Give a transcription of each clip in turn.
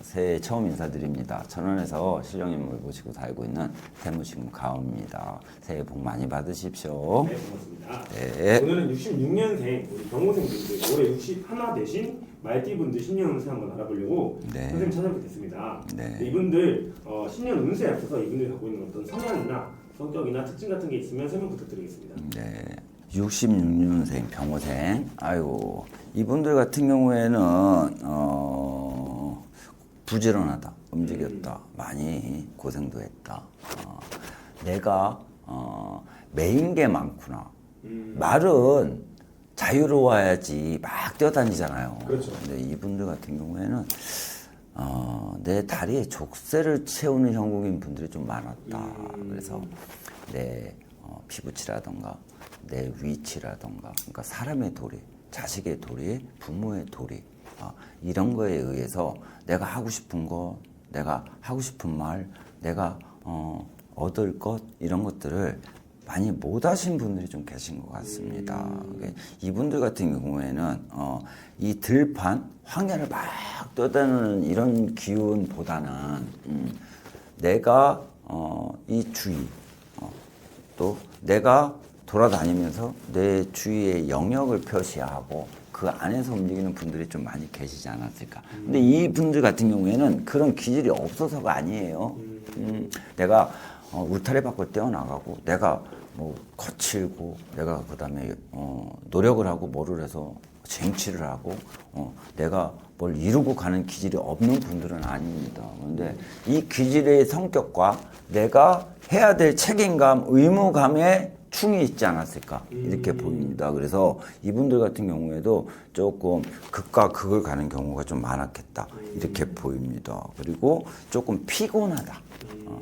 새해 처음 인사드립니다. 천안에서 신령인물 모시고 살고 있는 태무신구 가오입니다. 새해 복 많이 받으십시오. 네, 고맙습니다. 네. 오늘은 66년생 우리 병고생분들 올해 61 되신 말띠분들 신년 운세 한번 알아보려고 네. 선생님 찾아뵙게 됐습니다. 네. 이분들 신년 운세에 앞서서 이분들이 갖고 있는 어떤 성향이나 성격이나 특징 같은 게 있으면 설명 부탁드리겠습니다. 네. 66년생 병호생. 아이고, 이분들 같은 경우에는 부지런하다, 움직였다, 많이 고생도 했다. 내가 메인 게 많구나. 말은 자유로워야지 막 뛰어다니잖아요. 그렇죠. 근데 이분들 같은 경우에는 내 다리에 족쇄를 채우는 형국인 분들이 좀 많았다. 그래서 내 피부치라던가 내 위치라던가, 그러니까 사람의 도리, 자식의 도리, 부모의 도리, 이런 거에 의해서 내가 하고 싶은 거, 내가 하고 싶은 말, 내가 얻을 것, 이런 것들을 많이 못 하신 분들이 좀 계신 것 같습니다. 이분들 같은 경우에는 이 들판, 황야를 막 떠다니는 이런 기운보다는 내가 이 주위, 또 내가 돌아다니면서 내 주위의 영역을 표시하고 그 안에서 움직이는 분들이 좀 많이 계시지 않았을까. 근데 이 분들 같은 경우에는 그런 기질이 없어서가 아니에요. 내가 울타리 밖을 떼어나가고, 내가 뭐 거칠고, 내가 그 다음에 노력을 하고 뭐를 해서 쟁취를 하고, 내가 뭘 이루고 가는 기질이 없는 분들은 아닙니다. 그런데 이 기질의 성격과 내가 해야 될 책임감, 의무감에 충이 있지 않았을까 이렇게 보입니다. 그래서 이분들 같은 경우에도 조금 극과 극을 가는 경우가 좀 많았겠다 이렇게 보입니다. 그리고 조금 피곤하다.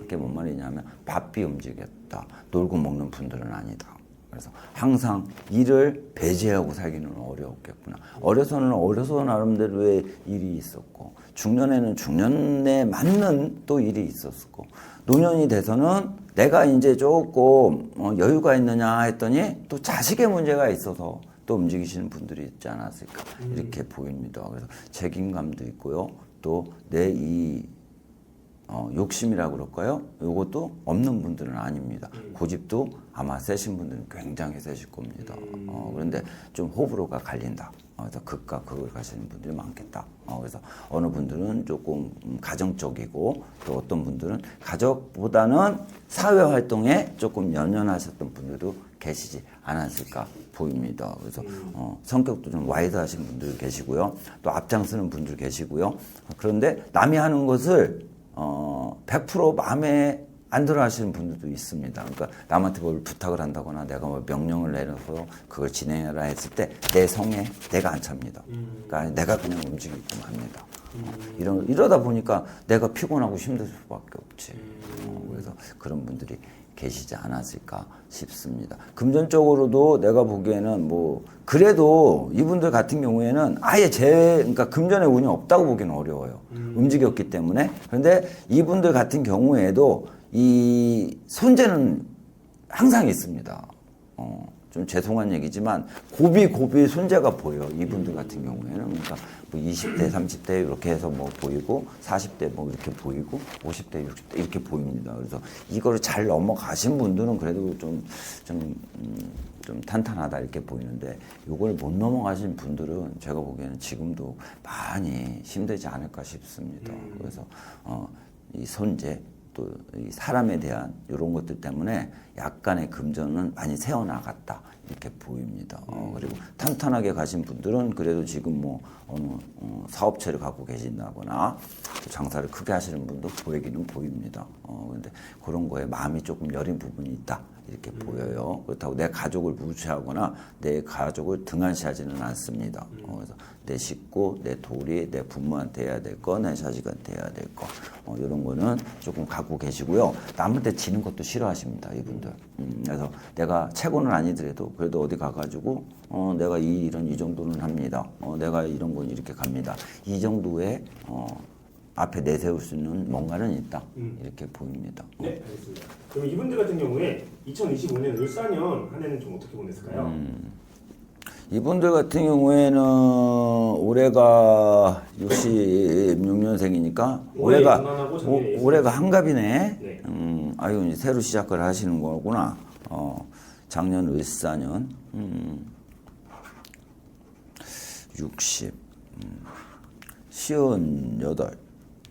그게 뭔 말이냐면 바삐 움직였다. 놀고 먹는 분들은 아니다. 그래서 항상 일을 배제하고 살기는 어려웠겠구나. 어려서는 어려서 나름대로의 일이 있었고, 중년에는 중년에 맞는 또 일이 있었고, 노년이 돼서는 내가 이제 조금 여유가 있느냐 했더니 또 자식의 문제가 있어서 또 움직이시는 분들이 있지 않았을까 이렇게 보입니다. 그래서 책임감도 있고요. 또 내 이 욕심이라고 그럴까요? 이것도 없는 분들은 아닙니다. 고집도 아마 세신 분들은 굉장히 세실 겁니다. 그런데 좀 호불호가 갈린다. 그래서 극과 극을 가시는 분들이 많겠다. 그래서 어느 분들은 조금 가정적이고, 또 어떤 분들은 가족보다는 사회 활동에 조금 연연하셨던 분들도 계시지 않았을까 보입니다. 그래서 성격도 좀 와이드하신 분들 계시고요. 또 앞장서는 분들 계시고요. 그런데 남이 하는 것을 100% 마음에 안 들어 하시는 분들도 있습니다. 그러니까 남한테 뭘 부탁을 한다거나 내가 뭐 명령을 내려서 그걸 진행해라 했을 때 내 성에 내가 안 찹니다. 그러니까 내가 그냥 움직이고 맙니다. 이러다 보니까 내가 피곤하고 힘들 수밖에 없지. 그래서 그런 분들이 계시지 않았을까 싶습니다. 금전적으로도 내가 보기에는 뭐 그래도 이분들 같은 경우에는 아예 그러니까 금전의 운이 없다고 보기는 어려워요. 움직였기 때문에. 그런데 이분들 같은 경우에도 이 손재는 항상 있습니다. 좀 죄송한 얘기지만 고비 손재가 보여. 이분들 같은 경우에는. 그러니까 뭐 20대, 30대 이렇게 해서 뭐 보이고, 40대 뭐 이렇게 보이고, 50대, 60대 이렇게 보입니다. 그래서 이거를 잘 넘어가신 분들은 그래도 좀 탄탄하다 이렇게 보이는데, 이걸 못 넘어가신 분들은 제가 보기에는 지금도 많이 힘들지 않을까 싶습니다. 그래서 이 손재, 또 이 사람에 대한 이런 것들 때문에 약간의 금전은 많이 새어나갔다 이렇게 보입니다. 그리고 탄탄하게 가신 분들은 그래도 지금 뭐 어느 사업체를 갖고 계신다거나 또 장사를 크게 하시는 분도 보이기는 보입니다. 그런데 그런 거에 마음이 조금 여린 부분이 있다 이렇게 보여요. 그렇다고 내 가족을 무시하거나 내 가족을 등한시하지는 않습니다. 그래서 내 식구, 내 도리, 내 부모한테 해야 될 거, 내 자식한테 해야 될 거, 이런 거는 조금 갖고 계시고요. 남한테 지는 것도 싫어하십니다, 이분들. 그래서 내가 최고는 아니더라도 그래도 어디 가가지고 내가 이 일은 이 정도는 합니다. 내가 이런 건 이렇게 갑니다. 이 정도의 앞에 내세울 수 있는 뭔가는 있다 이렇게 보입니다. 네, 알겠습니다. 그럼 이분들 같은 경우에 2025년 을사년 한 해는 좀 어떻게 보냈을까요? 이분들 같은 경우에는 올해가 66년생이니까 올해 연간하고 작년에 올해가 한갑이네. 네. 아유 이제 새로 시작을 하시는 거구나. 작년 을사년 60 58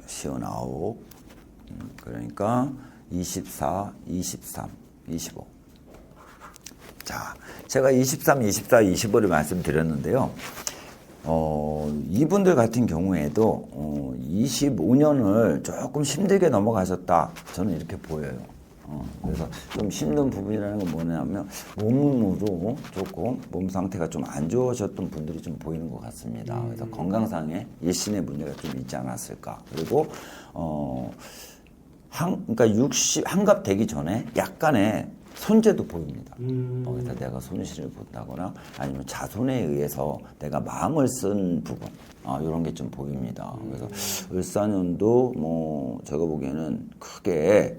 59 그러니까 24 23 25 자, 제가 23, 24, 25를 말씀드렸는데요. 이분들 같은 경우에도 25년을 조금 힘들게 넘어가셨다. 저는 이렇게 보여요. 그래서 좀 힘든 부분이라는 건 뭐냐면 몸으로 조금 몸 상태가 좀 안 좋으셨던 분들이 좀 보이는 것 같습니다. 그래서 건강상의 일신의 문제가 좀 있지 않았을까. 그리고 그러니까 60 한갑 되기 전에 약간의 손재도 보입니다. 그래서 내가 손실을 본다거나 아니면 자손에 의해서 내가 마음을 쓴 부분 이런 게 좀 보입니다. 그래서 을사년도 뭐 제가 보기에는 크게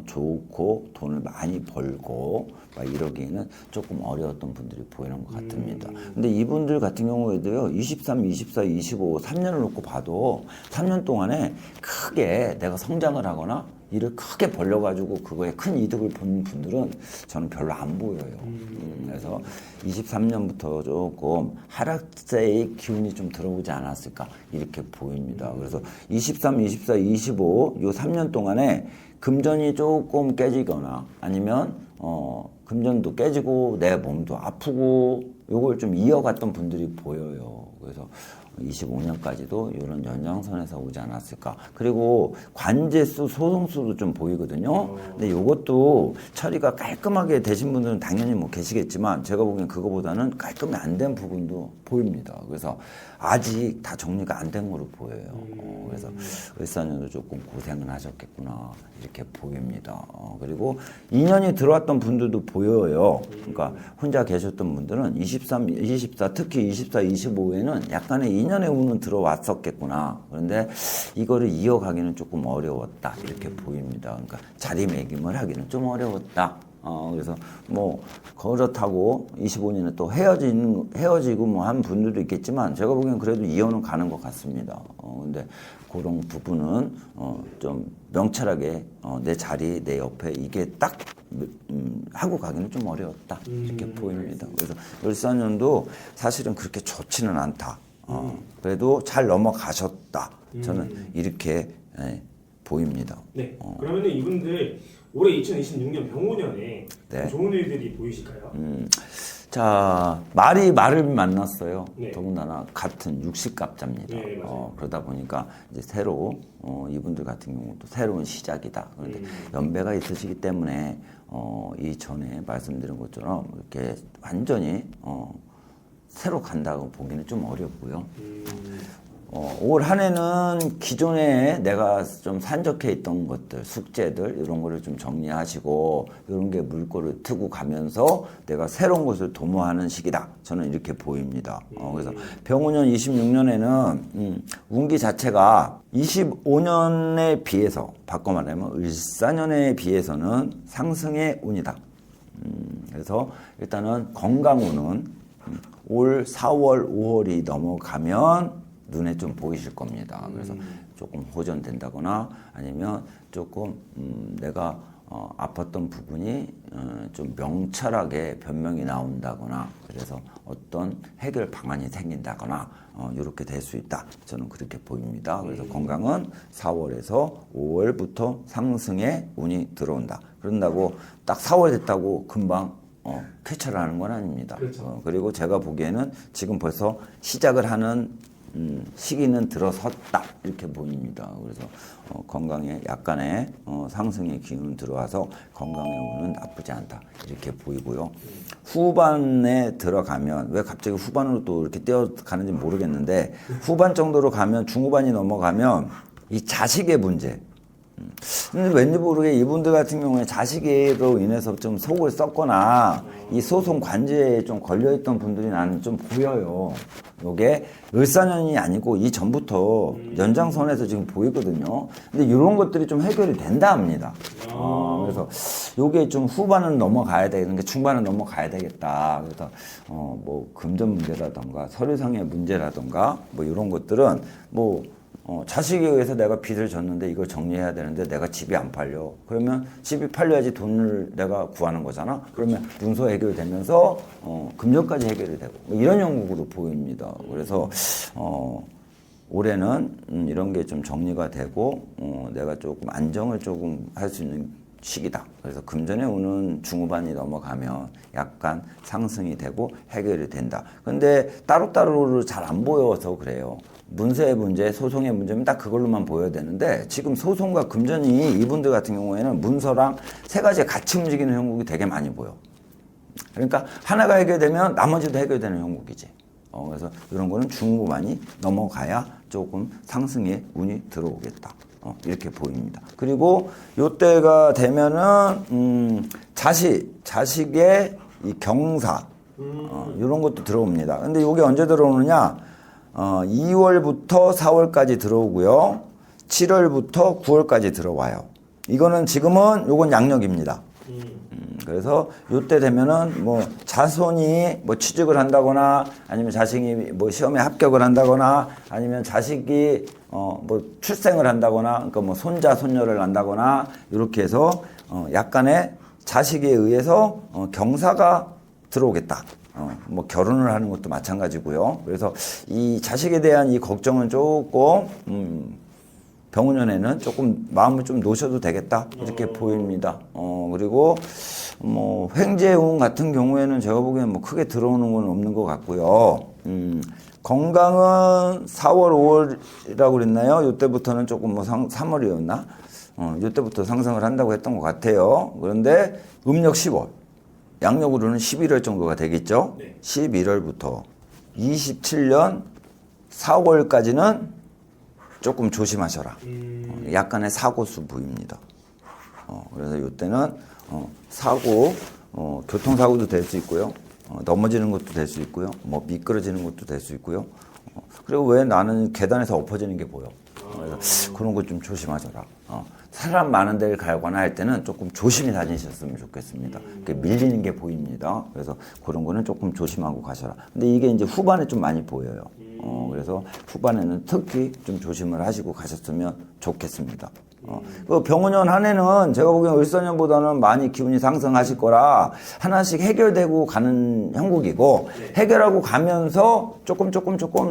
좋고 돈을 많이 벌고 막 이러기에는 조금 어려웠던 분들이 보이는 것 같습니다. 근데 이분들 같은 경우에도요, 23, 24, 25, 3년을 놓고 봐도 3년 동안에 크게 내가 성장을 하거나 일을 크게 벌려가지고 그거에 큰 이득을 보는 분들은 저는 별로 안 보여요. 그래서 23년부터 조금 하락세의 기운이 좀 들어오지 않았을까 이렇게 보입니다. 그래서 23, 24, 25 요 3년 동안에 금전이 조금 깨지거나 아니면 금전도 깨지고 내 몸도 아프고 요걸 좀 이어갔던 분들이 보여요. 그래서 25년까지도 이런 연장선에서 오지 않았을까. 그리고 관제수, 소송수도 좀 보이거든요. 근데 이것도 처리가 깔끔하게 되신 분들은 당연히 뭐 계시겠지만 제가 보기엔 그거보다는 깔끔히 안 된 부분도 보입니다. 그래서 아직 다 정리가 안 된 거로 보여요. 그래서 을사년도 조금 고생을 하셨겠구나 이렇게 보입니다. 그리고 2년이 들어왔던 분들도 보여요. 그러니까 혼자 계셨던 분들은 23, 24, 특히 24, 25에는 약간의 2년의 운은 들어왔었겠구나. 그런데 이거를 이어가기는 조금 어려웠다 이렇게 보입니다. 그러니까 자리매김을 하기는 좀 어려웠다. 그래서 뭐 그렇다고 25년에 또 헤어지고 뭐 한 분들도 있겠지만 제가 보기엔 그래도 이혼은 가는 것 같습니다. 근데 그런 부분은 좀 명철하게 내 자리 내 옆에 이게 딱 하고 가기는 좀 어려웠다 이렇게 보입니다. 그래서 을사년도 사실은 그렇게 좋지는 않다. 그래도 잘 넘어가셨다. 저는 이렇게 보입니다. 네. 그러면은 이분들 올해 2026년 병오년에 네. 좋은 일들이 보이실까요? 자, 말이 말을 만났어요. 네. 더군다나 같은 육식갑자입니다. 네, 맞아요. 그러다 보니까 이제 새로 이분들 같은 경우도 새로운 시작이다. 그런데 연배가 있으시기 때문에 이 전에 말씀드린 것처럼 이렇게 완전히 새로 간다고 보기는 좀 어렵고요. 올 한 해는 기존에 내가 좀 산적해 있던 것들, 숙제들 이런 거를 좀 정리하시고 이런 게 물꼬를 트고 가면서 내가 새로운 것을 도모하는 시기다. 저는 이렇게 보입니다. 그래서 병오년 26년에는 운기 자체가 25년에 비해서 바꿔 말하면 을사년에 비해서는 상승의 운이다. 그래서 일단은 건강운은 올 4월, 5월이 넘어가면 눈에 좀 보이실 겁니다. 그래서 조금 호전된다거나 아니면 조금 내가 아팠던 부분이 좀 명철하게 변명이 나온다거나 그래서 어떤 해결 방안이 생긴다거나 이렇게 될 수 있다. 저는 그렇게 보입니다. 그래서 건강은 4월에서 5월부터 상승의 운이 들어온다. 그런다고 딱 4월 됐다고 금방 쾌차를 하는 건 아닙니다. 그렇죠. 그리고 제가 보기에는 지금 벌써 시작을 하는 시기는 들어섰다 이렇게 보입니다. 그래서 건강에 약간의 상승의 기운은 들어와서 건강의 운은 나쁘지 않다 이렇게 보이고요. 후반에 들어가면 왜 갑자기 후반으로 또 이렇게 뛰어가는지 모르겠는데 후반 정도로 가면 중후반이 넘어가면 이 자식의 문제. 근데 왠지 모르게 이분들 같은 경우에 자식으로 인해서 좀 속을 썩거나 이 소송 관제에 좀 걸려있던 분들이 나는 좀 보여요. 요게 을사년이 아니고 이 전부터 연장선에서 지금 보이거든요. 근데 이런 것들이 좀 해결이 된다 합니다. 그래서 요게 좀 후반은 넘어가야 되는 게 중반은 넘어가야 되겠다. 그래서 뭐 금전 문제라던가 서류상의 문제라던가 뭐 이런 것들은 뭐 자식에 의해서 내가 빚을 졌는데 이걸 정리해야 되는데 내가 집이 안 팔려. 그러면 집이 팔려야지 돈을 내가 구하는 거잖아. 그러면 문서 해결되면서 금전까지 해결이 되고 뭐 이런 형국으로 보입니다. 그래서 올해는 이런 게 좀 정리가 되고 내가 조금 안정을 조금 할 수 있는 시기다. 그래서 금전의 운은 중후반이 넘어가면 약간 상승이 되고 해결이 된다. 근데 따로따로 잘 안 보여서 그래요. 문서의 문제, 소송의 문제면 딱 그걸로만 보여야 되는데 지금 소송과 금전이 이분들 같은 경우에는 문서랑 세 가지가 같이 움직이는 형국이 되게 많이 보여. 그러니까 하나가 해결되면 나머지도 해결되는 형국이지. 그래서 이런 거는 중후반이 넘어가야 조금 상승의 운이 들어오겠다. 이렇게 보입니다. 그리고 요때가 되면은 자식의 이 경사 이런 것도 들어옵니다. 근데 이게 언제 들어오느냐? 2월부터 4월까지 들어오고요. 7월부터 9월까지 들어와요. 이거는 지금은 요건 양력입니다. 그래서 요때 되면은 뭐 자손이 뭐 취직을 한다거나 아니면 자식이 뭐 시험에 합격을 한다거나 아니면 자식이 뭐 출생을 한다거나 그러니까 뭐 손자 손녀를 낳는다거나 이렇게 해서 약간의 자식에 의해서 경사가 들어오겠다. 뭐 결혼을 하는 것도 마찬가지고요. 그래서 이 자식에 대한 이 걱정은 조금 병운년에는 조금 마음을 좀 놓으셔도 되겠다 이렇게 보입니다. 그리고 뭐 횡재운 같은 경우에는 제가 보기에는 뭐 크게 들어오는 건 없는 것 같고요. 건강은 4월, 5월이라고 그랬나요? 이때부터는 조금 뭐 3월이었나? 이때부터 상승을 한다고 했던 것 같아요. 그런데 음력 10월, 양력으로는 11월 정도가 되겠죠? 네. 11월부터 27년 4월까지는 조금 조심하셔라. 약간의 사고수 보입니다. 그래서 이때는 사고, 교통사고도 될 수 있고요. 넘어지는 것도 될 수 있고요. 뭐 미끄러지는 것도 될 수 있고요. 그리고 왜 나는 계단에서 엎어지는 게 보여. 그래서 그런 거 좀 조심하셔라. 사람 많은 데를 가거나 할 때는 조금 조심히 다니셨으면 좋겠습니다. 밀리는 게 보입니다. 그래서 그런 거는 조금 조심하고 가셔라. 근데 이게 이제 후반에 좀 많이 보여요. 그래서 후반에는 특히 좀 조심을 하시고 가셨으면 좋겠습니다. 그 병운년 한 해는 제가 보기엔 을사년보다는 많이 기운이 상승하실 거라 하나씩 해결되고 가는 형국이고 해결하고 가면서 조금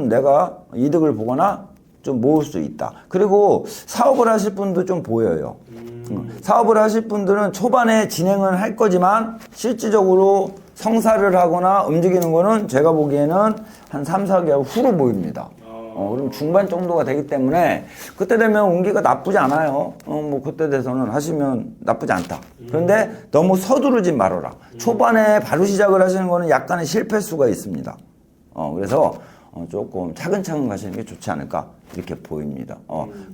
내가 이득을 보거나 좀 모을 수 있다. 그리고 사업을 하실 분도 좀 보여요. 사업을 하실 분들은 초반에 진행을 할 거지만 실질적으로 성사를 하거나 움직이는 거는 제가 보기에는 한 3, 4개월 후로 보입니다. 그럼 중반 정도가 되기 때문에 그때 되면 운기가 나쁘지 않아요. 뭐 그때 돼서는 하시면 나쁘지 않다. 그런데 너무 서두르지 말아라. 초반에 바로 시작을 하시는 거는 약간의 실패수가 있습니다. 그래서 조금 차근차근 가시는 게 좋지 않을까 이렇게 보입니다.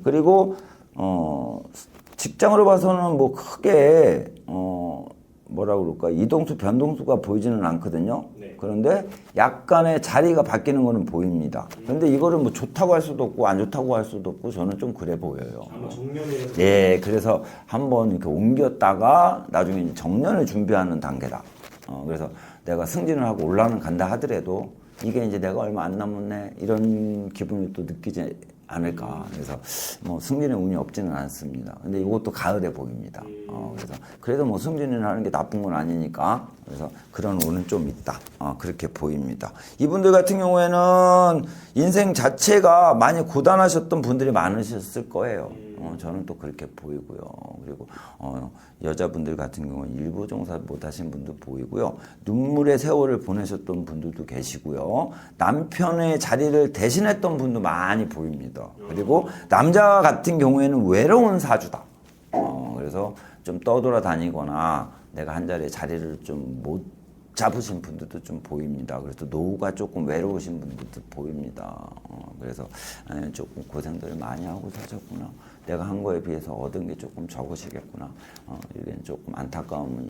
그리고 직장으로 봐서는 뭐 크게 뭐라 그럴까 이동수 변동수가 보이지는 않거든요. 네. 그런데 약간의 자리가 바뀌는 거는 보입니다. 그런데 이거를 뭐 좋다고 할 수도 없고 안 좋다고 할 수도 없고 저는 좀 그래 보여요. 아마 정년에 네, 그래서 한번 이렇게 옮겼다가 나중에 이제 정년을 준비하는 단계다. 그래서 내가 승진을 하고 올라는 간다 하더라도 이게 이제 내가 얼마 안 남았네 이런 기분을 또 느끼지 않을까. 그래서 뭐 승진의 운이 없지는 않습니다. 근데 이것도 가을에 보입니다. 그래서 그래도 뭐 승진을 하는 게 나쁜 건 아니니까. 그래서 그런 운은 좀 있다. 그렇게 보입니다. 이분들 같은 경우에는 인생 자체가 많이 고단하셨던 분들이 많으셨을 거예요. 저는 또 그렇게 보이고요. 그리고 여자분들 같은 경우는 일부 종사 못하신 분도 보이고요. 눈물의 세월을 보내셨던 분들도 계시고요. 남편의 자리를 대신했던 분도 많이 보입니다. 그리고 남자 같은 경우에는 외로운 사주다. 그래서 좀 떠돌아다니거나 내가 한 자리에 자리를 좀 못 잡으신 분들도 좀 보입니다. 그래서 노후가 조금 외로우신 분들도 보입니다. 그래서 조금 고생들을 많이 하고 사셨구나. 내가 한 거에 비해서 얻은 게 조금 적으시겠구나. 이게 조금 안타까움은